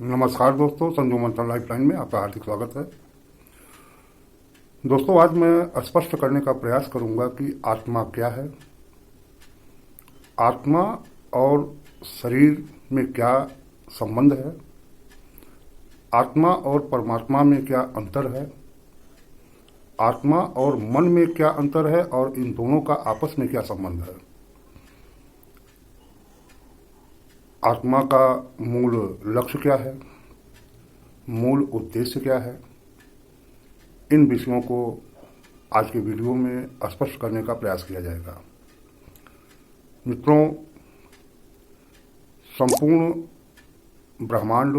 नमस्कार दोस्तों, संजू मंथन लाइफलाइन में आपका हार्दिक स्वागत है। दोस्तों, आज मैं स्पष्ट करने का प्रयास करूंगा कि आत्मा क्या है, आत्मा और शरीर में क्या संबंध है, आत्मा और परमात्मा में क्या अंतर है, आत्मा और मन में क्या अंतर है और इन दोनों का आपस में क्या संबंध है, आत्मा का मूल लक्ष्य क्या है, मूल उद्देश्य क्या है। इन विषयों को आज के वीडियो में स्पष्ट करने का प्रयास किया जाएगा। मित्रों, संपूर्ण ब्रह्मांड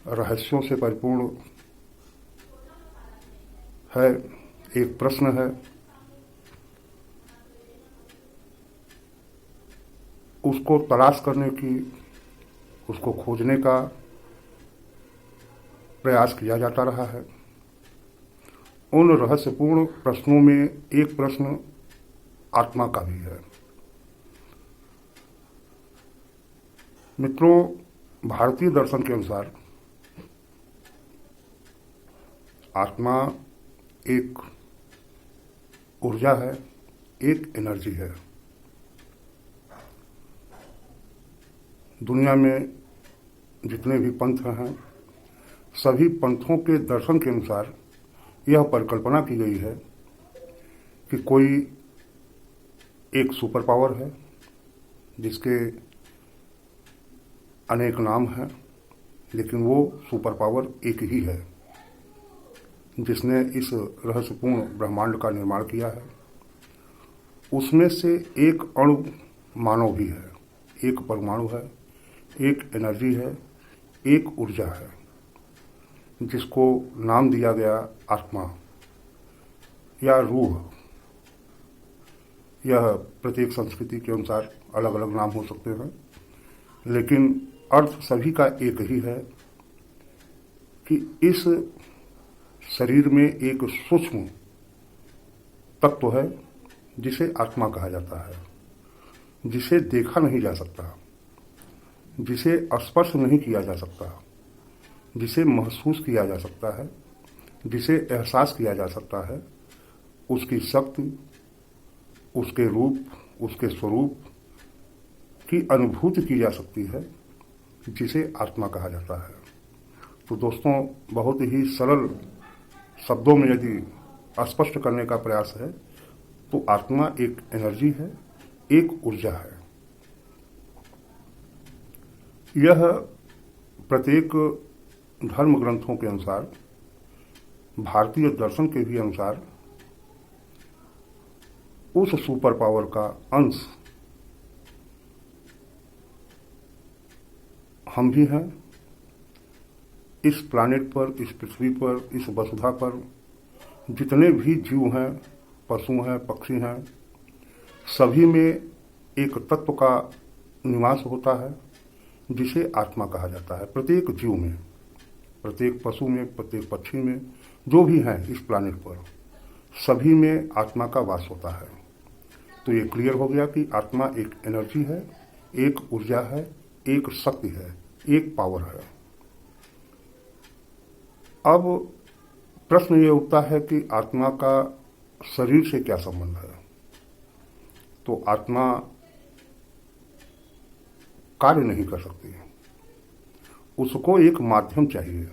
रहस्यों से परिपूर्ण है। एक प्रश्न है, उसको तलाश करने की, उसको खोजने का प्रयास किया जाता रहा है। उन रहस्यपूर्ण प्रश्नों में एक प्रश्न आत्मा का भी है। मित्रों, भारतीय दर्शन के अनुसार आत्मा एक ऊर्जा है, एक एनर्जी है। दुनिया में जितने भी पंथ हैं, सभी पंथों के दर्शन के अनुसार यह परिकल्पना की गई है कि कोई एक सुपर पावर है जिसके अनेक नाम हैं, लेकिन वो सुपर पावर एक ही है जिसने इस रहस्यपूर्ण ब्रह्मांड का निर्माण किया है। उसमें से एक अणु मानव भी है, एक परमाणु है, एक एनर्जी है, एक ऊर्जा है, जिसको नाम दिया गया आत्मा या रूह। यह प्रत्येक संस्कृति के अनुसार अलग अलग नाम हो सकते हैं, लेकिन अर्थ सभी का एक ही है कि इस शरीर में एक सूक्ष्म तत्व है जिसे आत्मा कहा जाता है, जिसे देखा नहीं जा सकता, जिसे स्पर्श नहीं किया जा सकता, जिसे महसूस किया जा सकता है, जिसे एहसास किया जा सकता है। उसकी शक्ति, उसके रूप, उसके स्वरूप की अनुभूति की जा सकती है, जिसे आत्मा कहा जाता है। तो दोस्तों, बहुत ही सरल शब्दों में यदि स्पष्ट करने का प्रयास है तो आत्मा एक एनर्जी है, एक ऊर्जा है। यह प्रत्येक धर्म ग्रंथों के अनुसार, भारतीय दर्शन के भी अनुसार, उस सुपर पावर का अंश हम भी हैं। इस प्लैनेट पर, इस पृथ्वी पर, इस वसुधा पर जितने भी जीव हैं, पशु हैं, पक्षी हैं, सभी में एक तत्व का निवास होता है जिसे आत्मा कहा जाता है। प्रत्येक जीव में, प्रत्येक पशु में, प्रत्येक पक्षी में, जो भी हैं इस प्लैनेट पर, सभी में आत्मा का वास होता है। तो ये क्लियर हो गया कि आत्मा एक एनर्जी है, एक ऊर्जा है, एक शक्ति है, एक पावर है। अब प्रश्न ये उठता है कि आत्मा का शरीर से क्या संबंध है। तो आत्मा कार्य नहीं कर सकती, उसको एक माध्यम चाहिए,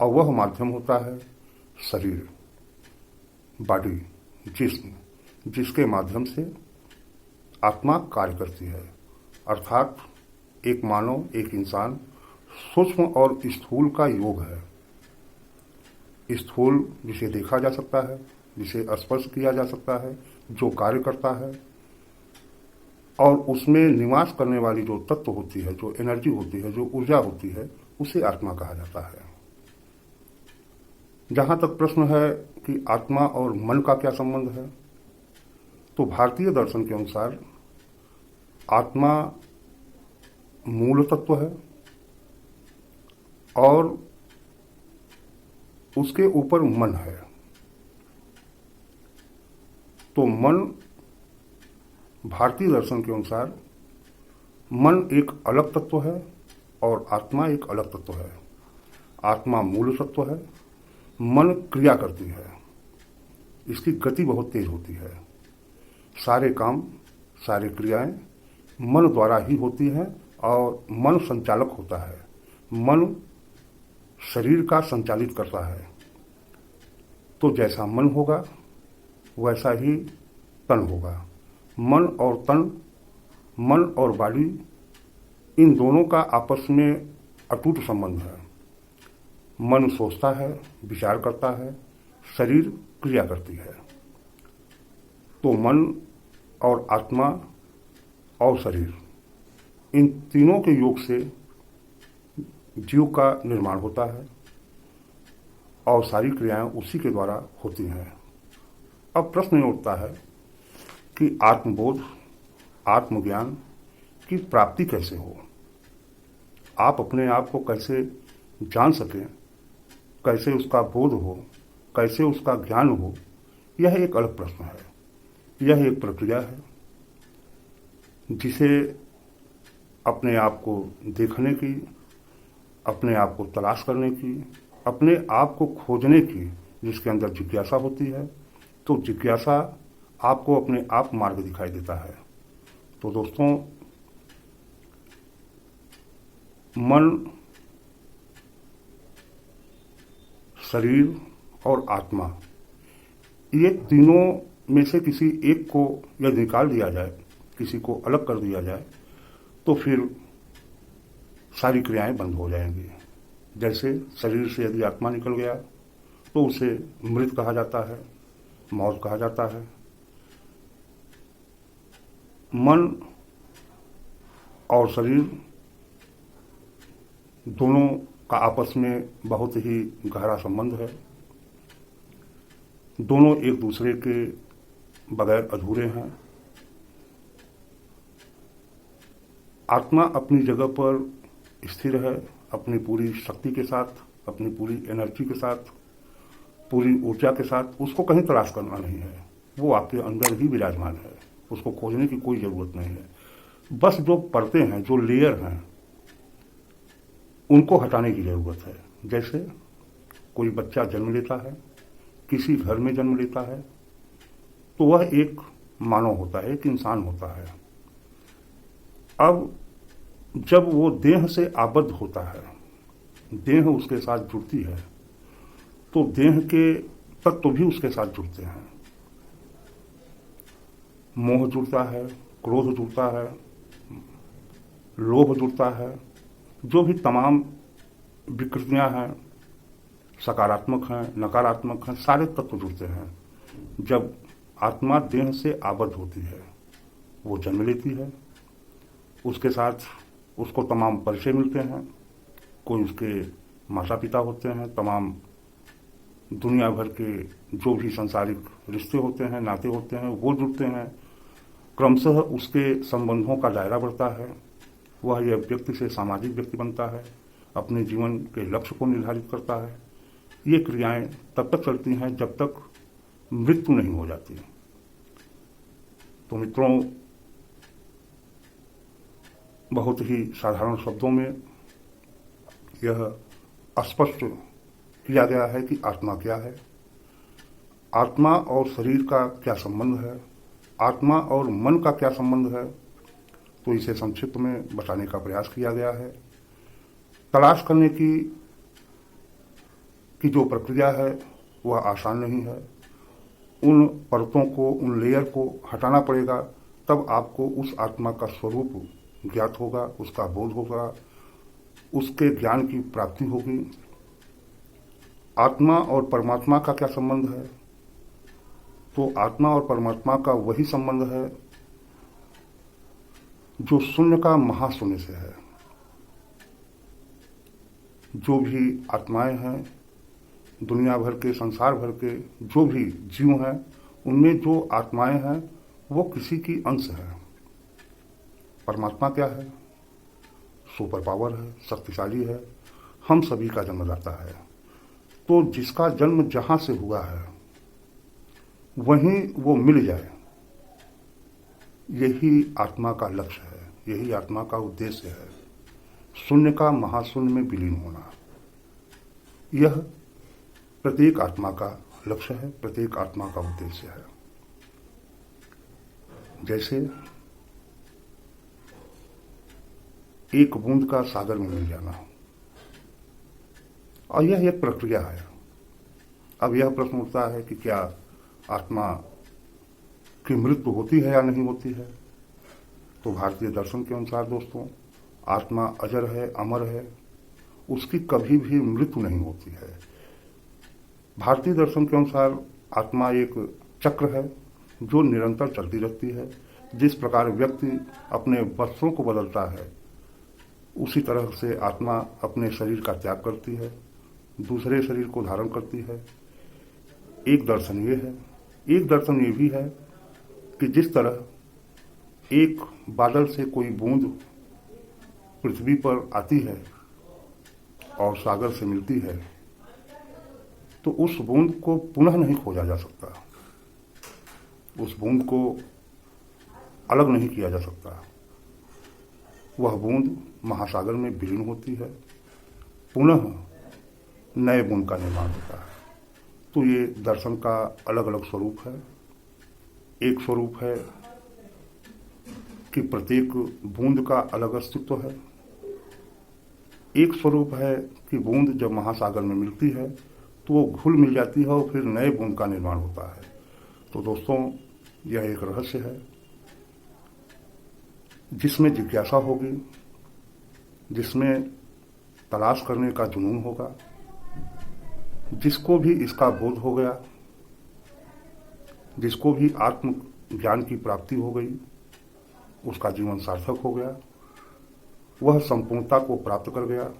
और वह माध्यम होता है शरीर, बॉडी, जिस्म, जिसके माध्यम से आत्मा कार्य करती है। अर्थात एक मानव, एक इंसान सूक्ष्म और स्थूल का योग है। स्थूल जिसे देखा जा सकता है, जिसे स्पर्श किया जा सकता है, जो कार्य करता है, और उसमें निवास करने वाली जो तत्व होती है, जो एनर्जी होती है, जो ऊर्जा होती है, उसे आत्मा कहा जाता है। जहां तक प्रश्न है कि आत्मा और मन का क्या संबंध है, तो भारतीय दर्शन के अनुसार आत्मा मूल तत्व है और उसके ऊपर मन है। तो मन, भारतीय दर्शन के अनुसार मन एक अलग तत्व है और आत्मा एक अलग तत्व है। आत्मा मूल तत्व है, मन क्रिया करती है, इसकी गति बहुत तेज होती है। सारे काम, सारी क्रियाएं मन द्वारा ही होती हैं और मन संचालक होता है। मन शरीर का संचालित करता है। तो जैसा मन होगा वैसा ही तन होगा। मन और तन, मन और बॉडी, इन दोनों का आपस में अटूट संबंध है। मन सोचता है, विचार करता है, शरीर क्रिया करती है। तो मन और आत्मा और शरीर, इन तीनों के योग से जीव का निर्माण होता है और सारी क्रियाएं उसी के द्वारा होती हैं। अब प्रश्न ये उठता है कि आत्मबोध, आत्मज्ञान की प्राप्ति कैसे हो? आप अपने आप को कैसे जान सकें, कैसे उसका बोध हो, कैसे उसका ज्ञान हो, यह एक अलग प्रश्न है। यह एक प्रक्रिया है जिसे अपने आप को देखने की, अपने आप को तलाश करने की, अपने आप को खोजने की, जिसके अंदर जिज्ञासा होती है। तो जिज्ञासा आपको अपने आप मार्ग दिखाई देता है। तो दोस्तों, मन, शरीर और आत्मा, ये तीनों में से किसी एक को यदि निकाल दिया जाए, किसी को अलग कर दिया जाए, तो फिर सारी क्रियाएं बंद हो जाएंगी। जैसे शरीर से यदि आत्मा निकल गया तो उसे मृत कहा जाता है, मौत कहा जाता है। मन और शरीर दोनों का आपस में बहुत ही गहरा संबंध है। दोनों एक दूसरे के बगैर अधूरे हैं। आत्मा अपनी जगह पर स्थिर है, अपनी पूरी शक्ति के साथ, अपनी पूरी एनर्जी के साथ, पूरी ऊर्जा के साथ। उसको कहीं तलाश करना नहीं है, वो आपके अंदर ही विराजमान है। उसको खोजने की कोई जरूरत नहीं है। बस जो परतें हैं, जो लेयर हैं, उनको हटाने की जरूरत है। जैसे कोई बच्चा जन्म लेता है, किसी घर में जन्म लेता है, तो वह एक मानव होता है, एक इंसान होता है। अब जब वो देह से आबद्ध होता है, देह उसके साथ जुड़ती है, तो देह के तत्व भी उसके साथ जुड़ते हैं। मोह जुड़ता है, क्रोध जुड़ता है, लोभ जुड़ता है। जो भी तमाम विकृतियां हैं, सकारात्मक हैं, नकारात्मक हैं, सारे तत्व जुड़ते हैं। जब आत्मा देह से आबद्ध होती है, वो जन्म लेती है, उसके साथ उसको तमाम परिचय मिलते हैं। कोई उसके माता पिता होते हैं, तमाम दुनिया भर के जो भी सांसारिक रिश्ते होते हैं, नाते होते हैं, वो जुड़ते हैं। क्रमशः उसके संबंधों का दायरा बढ़ता है। वह यह व्यक्ति से सामाजिक व्यक्ति बनता है, अपने जीवन के लक्ष्य को निर्धारित करता है। ये क्रियाएं तब तक चलती हैं जब तक मृत्यु नहीं हो जाती। तो मित्रों, बहुत ही साधारण शब्दों में यह स्पष्ट किया गया है कि आत्मा क्या है, आत्मा और शरीर का क्या संबंध है, आत्मा और मन का क्या संबंध है। तो इसे संक्षिप्त में बताने का प्रयास किया गया है। तलाश करने की जो प्रक्रिया है वह आसान नहीं है। उन परतों को, उन लेयर को हटाना पड़ेगा, तब आपको उस आत्मा का स्वरूप ज्ञात होगा, उसका बोध होगा, उसके ज्ञान की प्राप्ति होगी। आत्मा और परमात्मा का क्या संबंध है? तो आत्मा और परमात्मा का वही संबंध है जो शून्य का महाशून्य से है। जो भी आत्माएं हैं, दुनिया भर के, संसार भर के जो भी जीव हैं, उनमें जो आत्माएं हैं वो किसी की अंश है। परमात्मा क्या है? सुपर पावर है, शक्तिशाली है, हम सभी का जन्मदाता है। तो जिसका जन्म जहां से हुआ है वहीं वो मिल जाए, यही आत्मा का लक्ष्य है, यही आत्मा का उद्देश्य है। शून्य का महाशून्य में विलीन होना, यह प्रत्येक आत्मा का लक्ष्य है, प्रत्येक आत्मा का उद्देश्य है। जैसे एक बूंद का सागर में मिल जाना, और यह एक प्रक्रिया है। अब यह प्रश्न उठता है कि क्या आत्मा की मृत्यु होती है या नहीं होती है? तो भारतीय दर्शन के अनुसार दोस्तों, आत्मा अजर है, अमर है, उसकी कभी भी मृत्यु नहीं होती है। भारतीय दर्शन के अनुसार आत्मा एक चक्र है जो निरंतर चलती रहती है। जिस प्रकार व्यक्ति अपने वस्त्रों को बदलता है, उसी तरह से आत्मा अपने शरीर का त्याग करती है, दूसरे शरीर को धारण करती है। एक दर्शन ये है। एक दर्शन ये भी है कि जिस तरह एक बादल से कोई बूंद पृथ्वी पर आती है और सागर से मिलती है, तो उस बूंद को पुनः नहीं खोजा जा सकता, उस बूंद को अलग नहीं किया जा सकता। वह बूंद महासागर में विलीन होती है, पुनः नए बूंद का निर्माण होता है। तो ये दर्शन का अलग अलग स्वरूप है। एक स्वरूप है कि प्रत्येक बूंद का अलग अस्तित्व है। एक स्वरूप है कि बूंद जब महासागर में मिलती है तो वो घुल मिल जाती है और फिर नए बूंद का निर्माण होता है। तो दोस्तों, यह एक रहस्य है जिसमें जिज्ञासा होगी, जिसमें तलाश करने का जुनून होगा। जिसको भी इसका बोध हो गया, जिसको भी आत्म ज्ञान की प्राप्ति हो गई, उसका जीवन सार्थक हो गया, वह संपूर्णता को प्राप्त कर गया।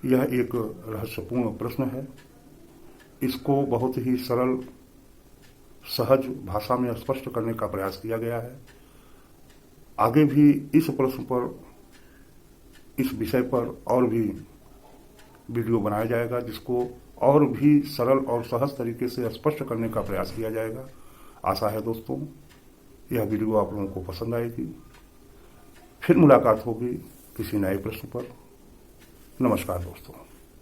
यह एक रहस्यपूर्ण प्रश्न है। इसको बहुत ही सरल सहज भाषा में स्पष्ट करने का प्रयास किया गया है। आगे भी इस प्रश्न पर, इस विषय पर और भी वीडियो बनाया जाएगा, जिसको और भी सरल और सहज तरीके से स्पष्ट करने का प्रयास किया जाएगा। आशा है दोस्तों, यह वीडियो आप लोगों को पसंद आएगी। फिर मुलाकात होगी किसी नए प्रश्न पर। नमस्कार दोस्तों।